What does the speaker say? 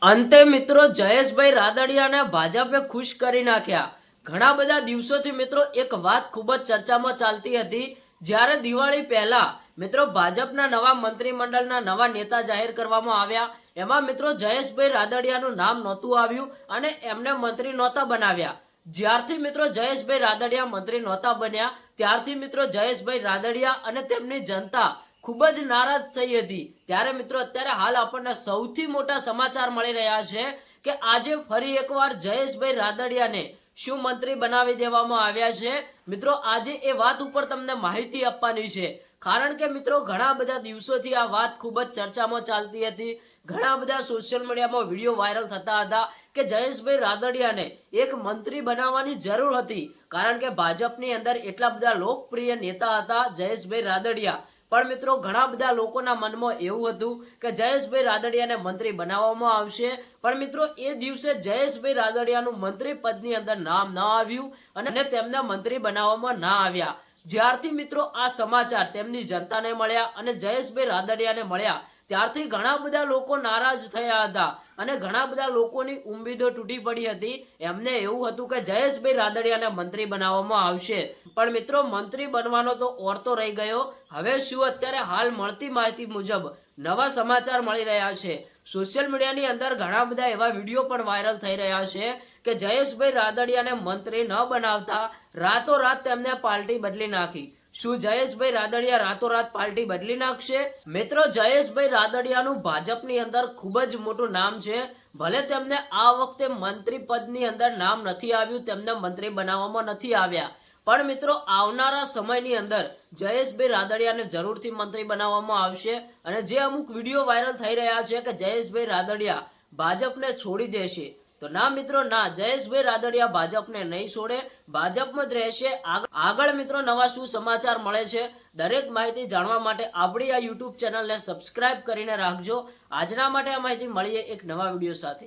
અંતે મિત્રો જયેશભાઈ રાદડિયાને ભાજપે ખુશ કરી નાખ્યા। ઘણા બધા દિવસોથી મિત્રો એક વાત ખૂબ જ ચર્ચામાં ચાલતી હતી। જ્યારે દિવાળી પહેલા મિત્રો ભાજપના નવા મંત્રીમંડળના નવા નેતા જાહેર કરવામાં આવ્યા। એમાં મિત્રો જયેશભાઈ રાદડિયાનું નામ નહોતું આવ્યું અને એમને મંત્રી નહોતા બનાવ્યા। જ્યારથી મિત્રો જયેશભાઈ રાદડિયા મંત્રી નહોતા બન્યા ત્યારથી મિત્રો જયેશભાઈ રાદડિયા અને તેમની જનતા ખૂબ જ નારાજ થઈ હતી। ત્યારે મિત્રો અત્યારે હાલ આપણને સૌથી મોટા સમાચાર મળી રહ્યા છે કે આજે ફરી એકવાર જયેશભાઈ રાદડિયાને શું મંત્રી બનાવી દેવામાં આવ્યા છે। મિત્રો આજે એ વાત ઉપર તમને માહિતી આપવાની છે, કારણ કે મિત્રો ઘણા બધા દિવસોથી આ વાત ખૂબ જ ચર્ચામાં ચાલતી હતી। ઘણા બધા સોશિયલ મીડિયામાં વિડીયો વાયરલ થતા હતા કે જયેશભાઈ રાદડિયાને એક મંત્રી બનાવવાની જરૂર હતી, કારણ કે ભાજપની અંદર એટલા બધા લોકપ્રિય નેતા હતા જયેશભાઈ રાદડિયા। પણ મિત્રો ઘણા બધા લોકોના મનમાં એવું હતું કે જયેશભાઈ રાદડિયાને મંત્રી બનાવવામાં આવશે, પણ મિત્રો એ દિવસે જયેશભાઈ રાદડિયાનું મંત્રી પદની અંદર નામ ન આવ્યું અને તેમને મંત્રી બનાવવામાં ના આવ્યા। જ્યારથી મિત્રો આ સમાચાર તેમની જનતાને મળ્યા અને જયેશભાઈ રાદડિયાને મળ્યા ત્યારથી ઘણા બધા લોકો નારાજ થયા હતા અને ઘણા બધા લોકોની ઉમ્મીદો તૂટી પડી હતી। એમને એવું હતું કે જયેશભાઈ રાદડિયાને મંત્રી બનાવવામાં આવશે, પણ મિત્રો મંત્રી બનવાનો તો ઓરતો રહી ગયો। હવે શું અત્યારે હાલ મળતી માહિતી મુજબ નવા સમાચાર મળી રહ્યા છે। સોશિયલ મીડિયાની અંદર ઘણા બધા એવા વિડીયો પણ વાયરલ થઈ રહ્યા છે કે જયેશભાઈ રાદડિયાને મંત્રી ન બનાવતા રાતોરાત તેમને પાર્ટી બદલી નાખી। શું જયેશભાઈ રાદડિયા રાતોરાત પાર્ટી બદલી નાખશે? મિત્રો જયેશભાઈ રાદડિયાનું ભાજપની અંદર ખૂબ જ મોટું નામ છે। ભલે તેમને આ વખતે મંત્રી પદની અંદર નામ નથી આવ્યું, તેમને મંત્રી બનાવવામાં નથી આવ્યા, પણ મિત્રો આવનારા સમયની અંદર જયેશભાઈ રાદડિયાને જરૂરથી મંત્રી બનાવવામાં આવશે। અને જે અમુક વિડીયો વાયરલ થઈ રહ્યા છે કે જયેશભાઈ રાદડિયા ભાજપને છોડી દેશે, તો ના મિત્રો ના, જયેશભાઈ રાદડિયા ભાજપને નહીં છોડે, ભાજપમાં જ રહેશે। આગળ મિત્રો નવા શું સમાચાર મળે છે દરેક માહિતી જાણવા માટે આપણી આ યુટ્યુબ ચેનલને સબસ્ક્રાઇબ કરીને રાખજો। આજના માટે આ માહિતી મળીએ એક નવા વિડીયો સાથે।